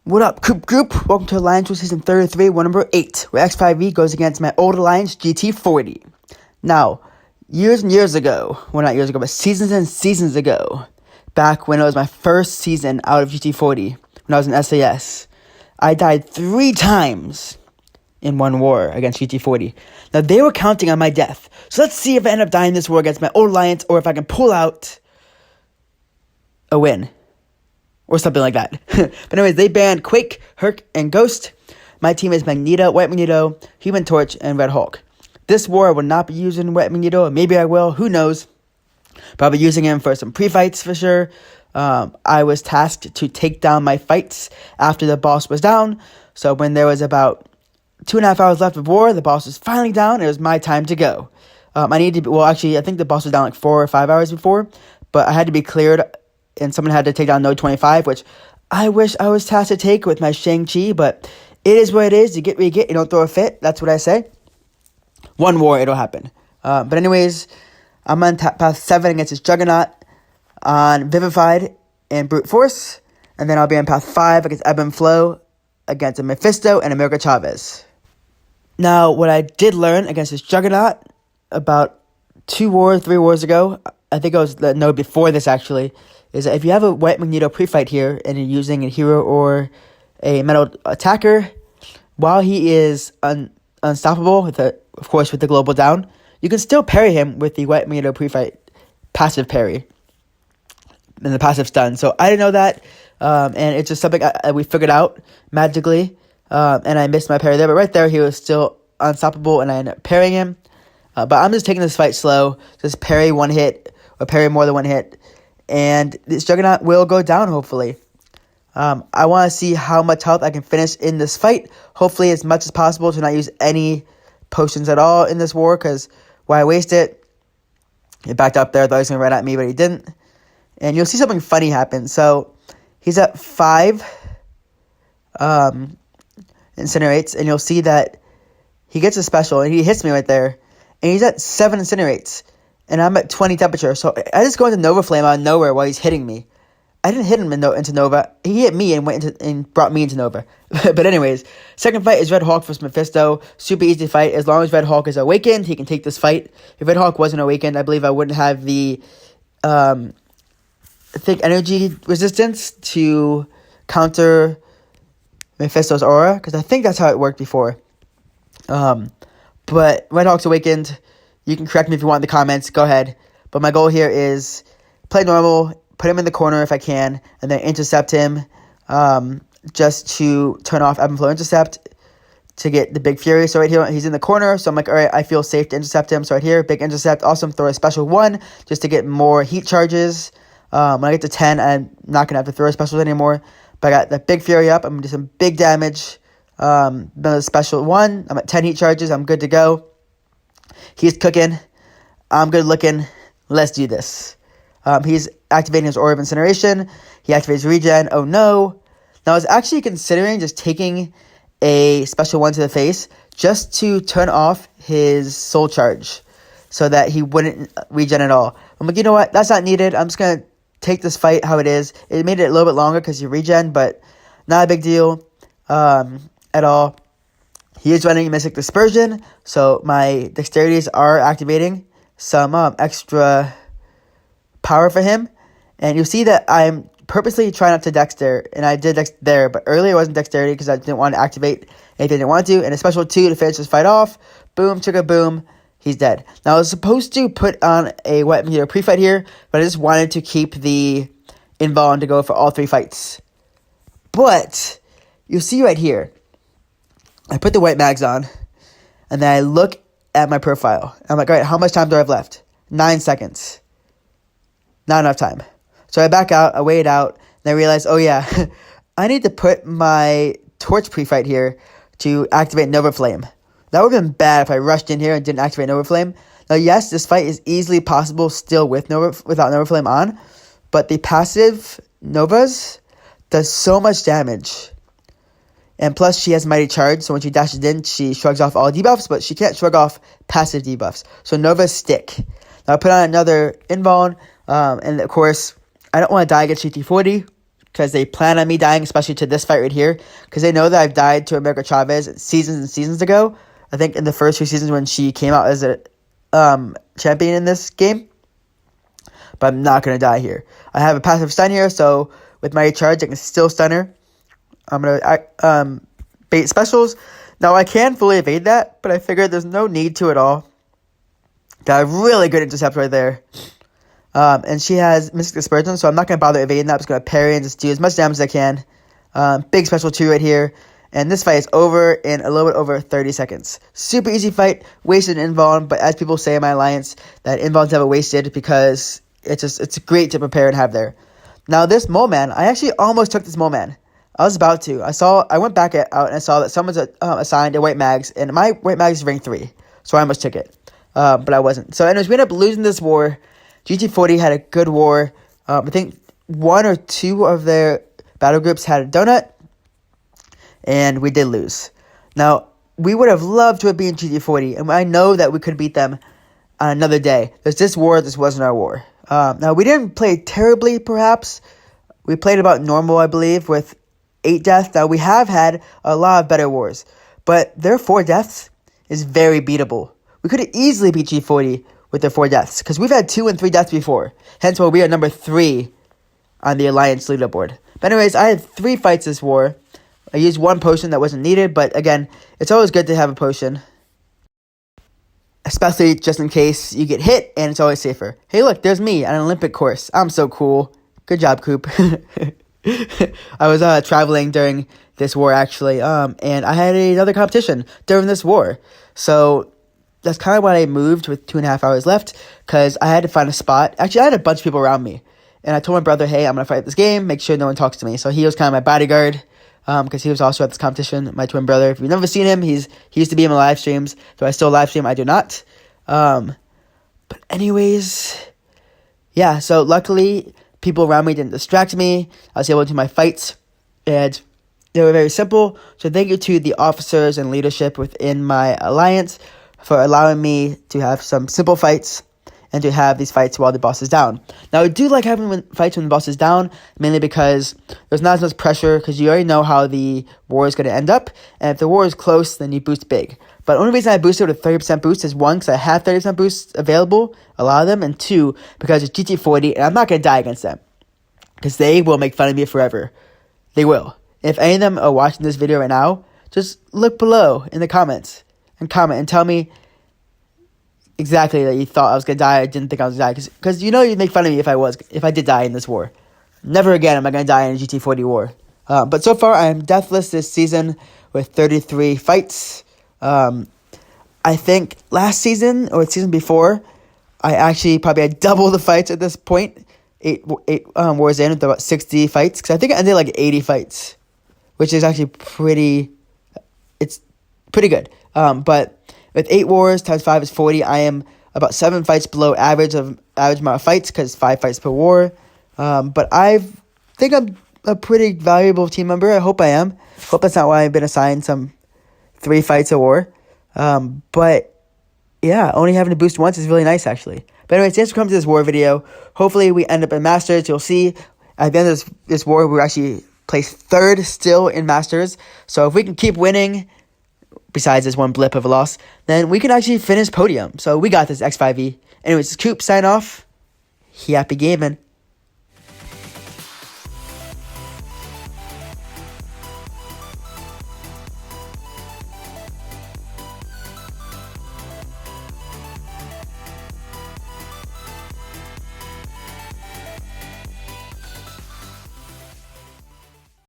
What up, group? Welcome to Alliance War Season 33, war number 8, where X5e goes against my old Alliance Gt40. Now, years and years ago, well not years ago, but seasons and seasons ago, back when it was my first season out of Gt40, when I was in SAS, I died 3 times in one war against Gt40. Now, they were counting on my death, so let's see if I end up dying this war against my old Alliance, or if I can pull out a win. Or something like that. But anyways, they banned Quake, Herc, and Ghost. My team is Magneto, White Magneto, Human Torch, and Red Hulk. This war I will not be using White Magneto. Maybe I will. Who knows? But I'll be using him for some pre-fights for sure. I was tasked to take down my fights after the boss was down. So when there was about 2.5 hours left of war, the boss was finally down. It was my time to go. I think the boss was down like 4 or 5 hours before. But I had to be cleared, and someone had to take down Node 25, which I wish I was tasked to take with my Shang-Chi, but it is what it is. You get what you get. You don't throw a fit. That's what I say. One war, it'll happen. But anyways, I'm on path 7 against this Juggernaut on Vivified and Brute Force. And then I'll be on path 5 against Ebb and Flow against a Mephisto and America Chavez. Now, what I did learn against this Juggernaut about 3 wars ago, I think it was the node before this actually, is that if you have a White Magneto pre-fight here and you're using a hero or a metal attacker, while he is unstoppable, with the global down, you can still parry him with the White Magneto pre-fight passive parry. And the passive stun. So I didn't know that, and it's just something we figured out magically, and I missed my parry there. But right there, he was still unstoppable, and I ended up parrying him. But I'm just taking this fight slow, just parry one hit, or parry more than one hit, and this Juggernaut will go down, hopefully. I want to see how much health I can finish in this fight. Hopefully as much as possible to not use any potions at all in this war, because why waste it? He backed up there, thought he was going to run at me, but he didn't. And you'll see something funny happen. So he's at 5 incinerates, and you'll see that he gets a special, and he hits me right there. And he's at 7 incinerates, and I'm at 20 temperature. So I just go into Nova Flame out of nowhere while he's hitting me. I didn't hit him into Nova. He hit me and brought me into Nova. But anyways, second fight is Red Hulk versus Mephisto. Super easy fight. As long as Red Hulk is awakened, he can take this fight. If Red Hulk wasn't awakened, I believe I wouldn't have the thick energy resistance to counter Mephisto's aura, because I think that's how it worked before. But Red Hulk's awakened. You can correct me if you want in the comments. Go ahead. But my goal here is play normal, put him in the corner if I can, and then intercept him just to turn off Ebb and Flow intercept to get the big Fury. So right here, he's in the corner. So I'm like, all right, I feel safe to intercept him. So right here, big intercept. Awesome. Throw a special 1 just to get more heat charges. When I get to 10, I'm not going to have to throw specials anymore. But I got that big Fury up. I'm going to do some big damage. Another special 1. I'm at 10 heat charges. I'm good to go. He's cooking. I'm good looking. Let's do this. He's activating his Aura of Incineration. He activates Regen. Oh no. Now I was actually considering just taking a special 1 to the face just to turn off his soul charge so that he wouldn't regen at all. I'm like, you know what? That's not needed. I'm just going to take this fight how it is. It made it a little bit longer because you regen, but not a big deal at all. He is running Mystic Dispersion, so my dexterities are activating some extra power for him. And you'll see that I'm purposely trying not to dex there, and I did dex there, but earlier it wasn't dexterity because I didn't want to activate anything I didn't want to. And a special 2 to finish this fight off. Boom, chicka boom. He's dead. Now, I was supposed to put on a White Magneto pre-fight here, but I just wanted to keep the invuln to go for all 3 fights. But you'll see right here, I put the white mags on, and then I look at my profile. I'm like, all right, how much time do I have left? 9 seconds. Not enough time. So I back out, I weigh it out, and I realize, oh yeah, I need to put my Torch pre-fight here to activate Nova Flame. That would have been bad if I rushed in here and didn't activate Nova Flame. Now, yes, this fight is easily possible still without Nova Flame on, but the passive Novas does so much damage. And plus, she has Mighty Charge, so when she dashes in, she shrugs off all debuffs, but she can't shrug off passive debuffs. So Novas stick. Now, I put on another invuln, and of course, I don't want to die against Gt40, because they plan on me dying, especially to this fight right here, because they know that I've died to America Chavez seasons and seasons ago. I think in the first few seasons when she came out as a champion in this game. But I'm not going to die here. I have a passive stun here, so with my charge, I can still stun her. I'm going to bait specials. Now, I can fully evade that, but I figured there's no need to at all. Got a really good intercept right there. And she has Mystic Dispersion, so I'm not going to bother evading that. I'm just going to parry and just do as much damage as I can. Big special 2 right here. And this fight is over in a little bit over 30 seconds. Super easy fight, wasted invuln, but as people say in my alliance, that invuln's never wasted because it's great to prepare and have there. Now this mole man, I actually almost took this mole man. I was about to. I went back out and I saw that someone's assigned a white mags, and my white mags is rank 3, so I almost took it. But I wasn't. So anyways, we ended up losing this war. Gt40 had a good war. I think 1 or 2 of their battle groups had a donut, and we did lose. Now, we would have loved to have beaten Gt40, and I know that we could beat them on another day. There's this war, this wasn't our war. Now, we didn't play terribly, perhaps. We played about normal, I believe, with 8 deaths. Now, we have had a lot of better wars, but their 4 deaths is very beatable. We could have easily beat G40 with their 4 deaths, because we've had 2 and 3 deaths before. Hence why we are number 3 on the Alliance leaderboard. But anyways, I had 3 fights this war. I used 1 potion that wasn't needed, but again, it's always good to have a potion. Especially just in case you get hit, and it's always safer. Hey look, there's me on an Olympic course. I'm so cool. Good job, Coop. I was traveling during this war, actually, and I had another competition during this war. So that's kind of why I moved with 2.5 hours left, because I had to find a spot. Actually, I had a bunch of people around me, and I told my brother, hey, I'm going to fight this game, make sure no one talks to me. So he was kind of my bodyguard, because he was also at this competition, my twin brother. If you've never seen him, he used to be in my live streams. Do I still live stream? I do not. But anyways, yeah, so luckily, people around me didn't distract me. I was able to do my fights, and they were very simple. So thank you to the officers and leadership within my alliance for allowing me to have some simple fights and to have these fights while the boss is down. Now, I do like having fights when the boss is down, mainly because there's not as much pressure, because you already know how the war is going to end up, and if the war is close, then you boost big. But the only reason I boosted with a 30% boost is 1, because I have 30% boosts available, a lot of them, and 2, because it's Gt40, and I'm not going to die against them, because they will make fun of me forever. They will. If any of them are watching this video right now, just look below in the comments, and comment, and tell me exactly that you thought I was going to die, I didn't think I was going to die, because you know you'd make fun of me if I did die in this war. Never again am I going to die in a Gt40 war. But so far, I am deathless this season with 33 fights. I think last season, or the season before, I actually probably had double the fights at this point. 8 wars in with about 60 fights, because I think I ended like 80 fights, which is actually pretty good. But with 8 wars times 5 is 40. I am about 7 fights below average amount of fights, because 5 fights per war. But I think I'm a pretty valuable team member. I hope I am. Hope that's not why I've been assigned some 3 fights a war. But yeah, only having to boost once is really nice, actually. But anyways, thanks for coming to this war video. Hopefully we end up in Masters. You'll see at the end of this war, we're actually placed 3rd still in Masters. So if we can keep winning, besides this 1 blip of a loss, then we can actually finish podium. So we got this, X5e. Anyways, Coop, sign off. Happy gaming.